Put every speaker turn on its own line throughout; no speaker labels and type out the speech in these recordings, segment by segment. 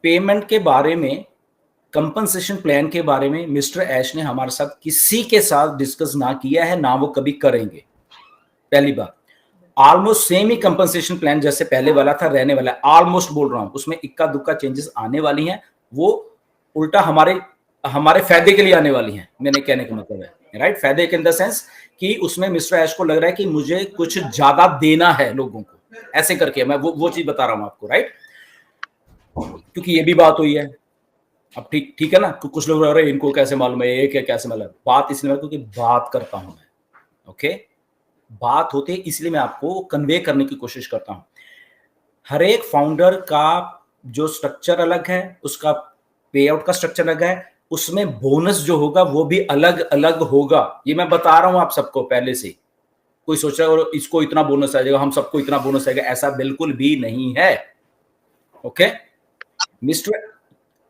Payment के बारे में, कंपनसेशन प्लान के बारे में मिस्टर ऐश ने हमारे साथ किसी के साथ डिस्कस ना किया है, ना वो कभी करेंगे। पहली बात, ऑलमोस्ट सेम ही कंपनसेशन प्लान जैसे पहले वाला था रहने वाला है, ऑलमोस्ट बोल रहा हूं, उसमें इक्का दुक्का चेंजेस आने वाली हैं, वो उल्टा हमारे हमारे फायदे के लिए आने वाली हैं। मैंने कहने का मतलब है, राइट, फायदे के इन द सेंस कि उसमें मिस्टर ऐश को लग रहा है कि मुझे कुछ ज्यादा देना है लोगों को, ऐसे करके मैं वो चीज बता रहा हूं आपको, राइट, क्योंकि ये भी बात हुई है। अब ठीक ठीक है ना, कुछ लोग रह रहे इनको कैसे मालूम है, ये क्या कैसे मालूम, बात इसलिए क्योंकि बात करता हूं मैं, ओके, बात होती है इसलिए मैं आपको कन्वे करने की कोशिश करता हूं। हर एक फाउंडर का जो स्ट्रक्चर अलग है, उसका पे आउट का स्ट्रक्चर अलग है, उसमें बोनस जो होगा वो भी अलग अलग होगा। ये मैं बता रहा हूं आप सबको पहले से। कोई सोच रहा है इसको इतना बोनस आ जाएगा, हम सबको इतना बोनस आएगा, ऐसा बिल्कुल भी नहीं है। ओके मिस्टर,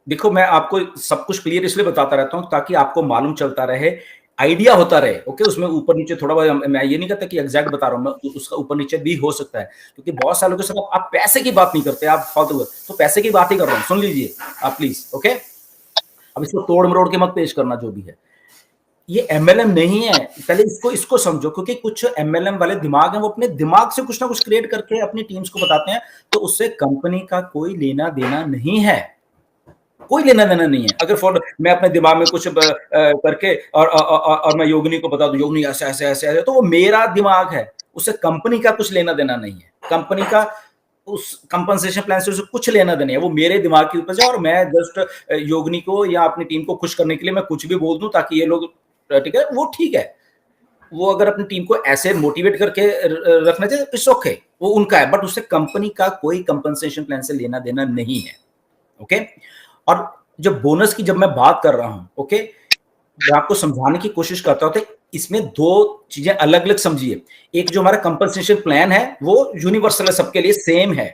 देखो मैं आपको सब कुछ क्लियर इसलिए बताता रहता हूं ताकि आपको मालूम चलता रहे, आइडिया होता रहे। ओके, उसमें ऊपर नीचे थोड़ा बहुत, मैं ये नहीं कहता कि एग्जैक्ट बता रहा हूं मैं, उसका ऊपर नीचे भी हो सकता है, क्योंकि बहुत सालों के साथ आप पैसे की बात नहीं करते, आप फालतू, तो पैसे की बात ही कर रहा हूं, सुन लीजिए आप प्लीज। ओके, अब इसको तोड़ मरोड़ के मत पेश करना जो भी है, ये एमएलएम नहीं है, पहले इसको समझो, क्योंकि कुछ एमएलएम वाले दिमाग हैं, वो अपने दिमाग से कुछ ना कुछ क्रिएट करके अपनी टीम्स को बताते हैं, तो उससे कंपनी का कोई लेना देना नहीं है, कोई लेना देना नहीं है। अगर फॉर मैं अपने दिमाग में कुछ करके और मैं योगिनी को बता दूं योगिनी ऐसे ऐसे ऐसे ऐसे, तो वो मेरा दिमाग है, उससे कंपनी का कुछ लेना देना नहीं है, कंपनी का उस कंपनसेशन प्लान से उसे कुछ लेना देना है, वो मेरे दिमाग के ऊपर है, और मैं जस्ट योगिनी को या अपनी टीम को खुश करने के लिए मैं कुछ भी बोल दूं ताकि ये लोग, ठीक है, वो ठीक है, वो अगर अपनी टीम को ऐसे मोटिवेट करके रखना चाहिए, इट्स ओके, वो उनका है, बट उससे कंपनी का कोई कंपनसेशन प्लान से लेना देना नहीं है। ओके, और जब बोनस की जब मैं बात कर रहा हूं, ओके, मैं आपको समझाने की कोशिश करता हूं, तो इसमें दो चीजें अलग अलग समझिए। एक जो हमारा कंपनसेशन प्लान है वो यूनिवर्सल है, सबके लिए सेम है।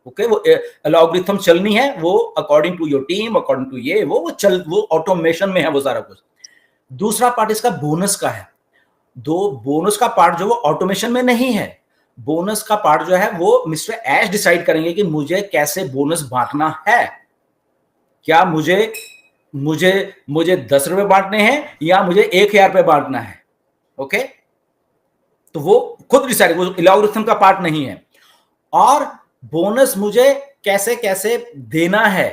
ओके, वो एल्गोरिथम चलनी है, वो according to your team, according to ये वो ऑटोमेशन में है वो सारा कुछ। दूसरा पार्ट इसका बोनस का है, दो बोनस का पार्ट जो वो ऑटोमेशन में नहीं है, बोनस का पार्ट जो है वो मिस्टर ऐश डिसाइड करेंगे कि मुझे कैसे बोनस बांटना है, क्या मुझे मुझे मुझे 10 रुपए बांटने हैं या मुझे 1,000 रुपए बांटना है। ओके, तो वो खुद डिसाइड, वो एल्गोरिथम का पार्ट नहीं है। और बोनस मुझे कैसे कैसे देना है,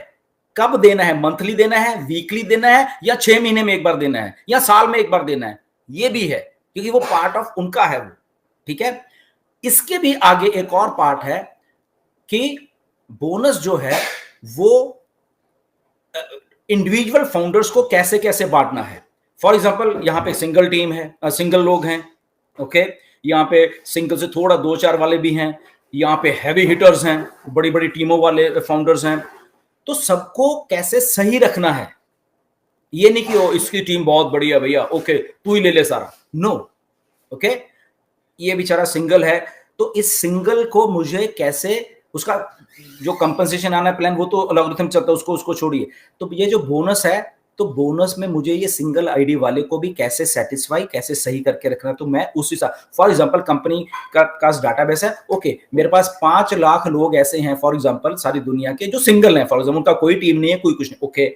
कब देना है, मंथली देना है, वीकली देना है, या 6 महीने में एक बार देना है, या साल में एक बार देना है, ये भी है, क्योंकि वो पार्ट ऑफ उनका है वो, ठीक है। इसके भी आगे एक और पार्ट है कि बोनस जो है वो इंडिविजुअल फाउंडर्स को कैसे कैसे बांटना है। फॉर एग्जांपल यहाँ पे सिंगल टीम है, सिंगल लोग हैं, ओके, यहाँ पे सिंगल से थोड़ा 2-4 वाले भी हैं, यहाँ पे हैवी हिटर्स हैं, बड़ी बड़ी टीमों वाले फाउंडर्स हैं, तो सबको कैसे सही रखना है। ये नहीं कि ओ इसकी टीम बहुत बड़ी है भैया, ओके तू ही ले ले सारा, नो, ओके, ये बेचारा सिंगल है, तो इस सिंगल को मुझे कैसे, उसका जो कंपनसेशन आना है प्लान वो तो एल्गोरिथम चलता है, उसको छोड़िए। तो ये जो बोनस है, तो बोनस में मुझे ये सिंगल आईडी वाले को भी कैसे सेटिस्फाई, कैसे सही करके रखना, तो मैं उस हिसाब, फॉर एग्जांपल कंपनी का डाटाबेस है, ओके, मेरे पास 5 लाख लोग ऐसे हैं फॉर एग्जांपल सारी दुनिया के जो सिंगल हैं, फॉर एग्जांपल उनका कोई टीम नहीं है, कोई कुछ नहीं, ओके,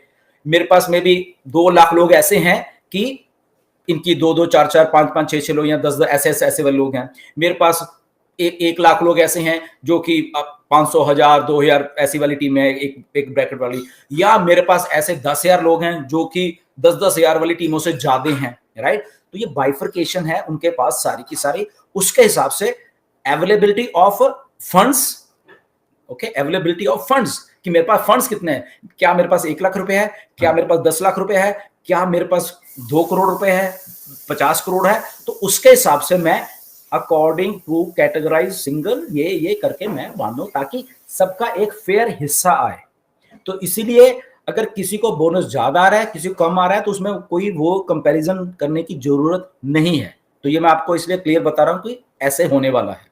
मेरे पास में भी 2 लाख लोग ऐसे हैं कि इनकी 2-2, 4-4, 5-5, 6-6 लोग या 10-10 ऐसे वाले लोग हैं। मेरे पास 1 लाख लोग ऐसे हैं जो कि 500, 1000, 2000 ऐसी वाली टीम है, एक ब्रैकेट वाली, या मेरे पास ऐसे 10,000 लोग हैं जो कि 10-10 हजार वाली टीमों से ज्यादा हैं, राइट। तो ये बाइफर्केशन है उनके पास सारी की सारी, उसके हिसाब से availability of funds, okay, availability of funds, कि मेरे पास फंड्स कितने हैं, क्या मेरे पास 1 लाख रुपए है, क्या मेरे पास 10 लाख रुपए है, क्या मेरे पास 2 करोड़ रुपए है, 50 करोड़ है, तो उसके हिसाब से मैं अकॉर्डिंग टू कैटेगराइज सिंगल ये करके मैं बांधूं ताकि सबका एक फेयर हिस्सा आए। तो इसीलिए अगर किसी को बोनस ज्यादा आ रहा है, किसी को कम आ रहा है, तो उसमें कोई वो कंपैरिजन करने की जरूरत नहीं है। तो ये मैं आपको इसलिए क्लियर बता रहा हूं कि ऐसे होने वाला है,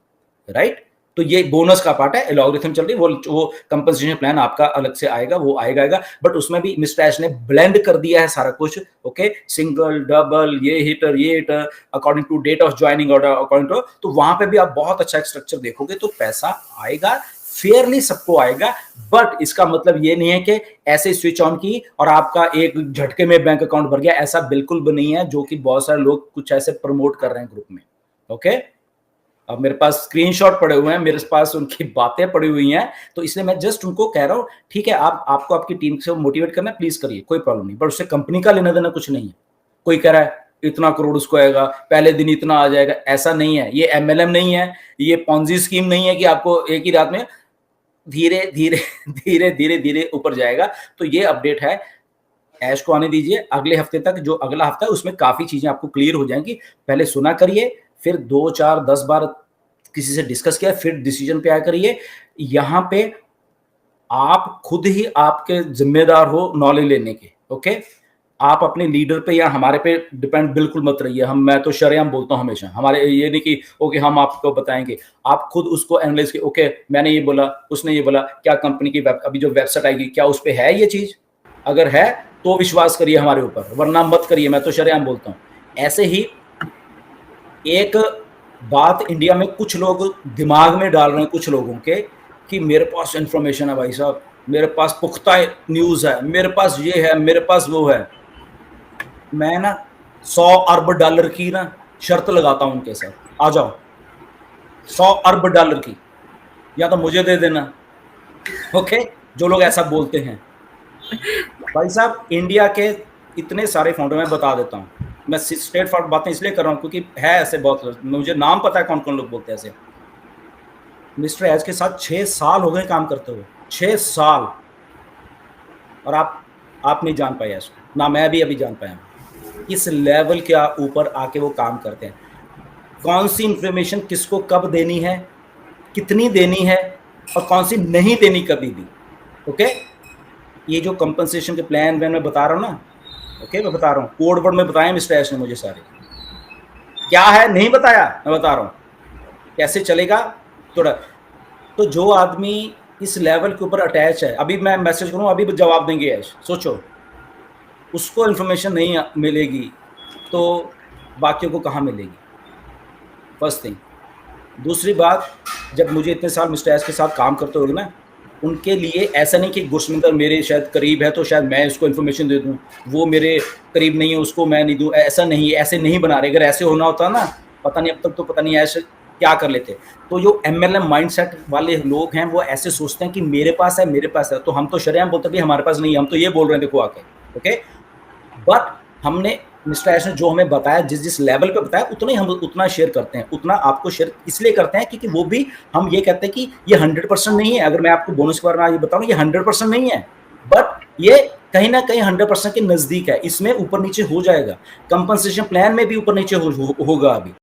राइट। तो ये बोनस का पार्ट है, एल्गोरिथम चल रही, वो कंपनसेशन प्लान आपका अलग से आएगा, वो आएगा, बट उसमें भी मिस्टर ऐश ने ब्लेंड कर दिया है सारा कुछ, ओके, सिंगल, डबल, ये हिटर according to date of joining order, according to, तो वहां पे भी आप बहुत अच्छा स्ट्रक्चर देखोगे, तो पैसा आएगा, फेयरली सबको आएगा। बट इसका मतलब ये नहीं है कि ऐसे स्विच ऑन की और आपका एक झटके में बैंक अकाउंट भर गया, ऐसा बिल्कुल भी नहीं है, जो कि बहुत सारे लोग कुछ ऐसे प्रमोट कर रहे हैं ग्रुप में। ओके, अब मेरे पास स्क्रीनशॉट पड़े हुए हैं, मेरे पास उनकी बातें पड़ी हुई हैं, तो इसलिए मैं जस्ट उनको कह रहा हूं, ठीक है, आपको आपकी टीम से मोटिवेट करना है, प्लीज करिए, कोई प्रॉब्लम नहीं, पर उससे कंपनी का लेना देना कुछ नहीं है। कोई कह रहा है इतना करोड़ उसको आएगा, पहले दिन इतना आ जाएगा, ऐसा नहीं है। ये एमएलएम नहीं है, ये पॉन्जी स्कीम नहीं है कि आपको एक ही रात में धीरे धीरे धीरे धीरे धीरे ऊपर जाएगा। तो ये अपडेट है, ऐश को आने दीजिए अगले हफ्ते तक, जो अगला हफ्ता है उसमें काफी चीजें आपको क्लियर हो जाएंगी। पहले सुना करिए, फिर 2 4 10 बार किसी से डिस्कस किया, फिर डिसीजन पे आया करिए। यहाँ पे आप खुद ही आपके जिम्मेदार हो नॉलेज लेने के। ओके, आप अपने लीडर पे या हमारे पे डिपेंड बिल्कुल मत रहिए। मैं तो शरेआम बोलता हूँ हमेशा, हमारे ये नहीं कि ओके हम आपको बताएंगे, आप खुद उसको एनालाइज के, ओके मैंने ये बोला, उसने ये बोला, क्या कंपनी की अभी जो वेबसाइट आएगी क्या उस पर है ये चीज, अगर है तो विश्वास करिए हमारे ऊपर, वरना मत करिए। मैं तो शरेआम बोलता हूँ। ऐसे ही एक बात इंडिया में कुछ लोग दिमाग में डाल रहे हैं, कुछ लोगों के, कि मेरे पास इंफॉर्मेशन है भाई साहब, मेरे पास पुख्ता न्यूज है, मेरे पास ये है, मेरे पास वो है। मैं ना 100 अरब डॉलर की ना शर्त लगाता हूं उनके साथ, आ जाओ 100 अरब डॉलर की, या तो मुझे दे देना। ओके, जो लोग ऐसा बोलते हैं भाई साहब, इंडिया के इतने सारे फाउंडर, मैं बता देता हूँ, मैं स्ट्रेट फॉरवर्ड बातें इसलिए कर रहा हूँ क्योंकि है ऐसे बहुत, मुझे नाम पता है कौन कौन लोग बोलते हैं ऐसे। मिस्टर एज के साथ 6 साल हो गए काम करते हुए, 6 साल, और आप नहीं जान पाए इसको, ना मैं भी अभी जान पाया। इस लेवल के ऊपर आके वो काम करते हैं। कौन सी इंफॉर्मेशन किसको कब देनी है, कितनी देनी है, और कौन सी नहीं देनी कभी भी। ओके, ये जो कंपनसेशन के प्लान मैं बता रहा हूँ ना, ओके मैं बता रहा हूँ, कोड वर्ड में बताया मिस्टर एश ने मुझे सारे, क्या है नहीं बताया, मैं बता रहा हूँ कैसे चलेगा थोड़ा। तो जो आदमी इस लेवल के ऊपर अटैच है, अभी मैं मैसेज करूँ अभी जवाब देंगे ऐश, सोचो उसको इन्फॉर्मेशन नहीं मिलेगी तो बाकियों को कहाँ मिलेगी, फर्स्ट थिंग। दूसरी बात, जब मुझे इतने साल मिस्टर एस के साथ काम करते हुए ना, उनके लिए ऐसा नहीं कि गुरसमिंदर मेरे शायद करीब है तो शायद मैं उसको इन्फॉर्मेशन दे दूं, वो मेरे करीब नहीं है उसको मैं नहीं दूं, ऐसा नहीं, ऐसे नहीं बना रहे। अगर ऐसे होना होता ना, पता नहीं अब तक तो पता नहीं ऐसे क्या कर लेते। तो जो एमएलएम माइंडसेट वाले लोग हैं वो ऐसे सोचते हैं कि मेरे पास है, मेरे पास है, तो हम तो शरेआम बोलते हैं हमारे पास नहीं है, हम तो ये बोल रहे हैं देखो आके। ओके, बट हमने मिस्टर एश ने जो हमें बताया, जिस जिस लेवल पे बताया, उतना ही हम उतना शेयर करते हैं, उतना आपको शेयर इसलिए करते हैं क्योंकि वो भी हम ये कहते हैं कि ये 100% नहीं है। अगर मैं आपको बोनस के बारे में ये बताऊं, ये 100% नहीं है, बट ये कहीं ना कहीं 100% के नजदीक है। इसमें ऊपर नीचे हो जाएगा, कंपनसेशन प्लान में भी ऊपर नीचे होगा अभी।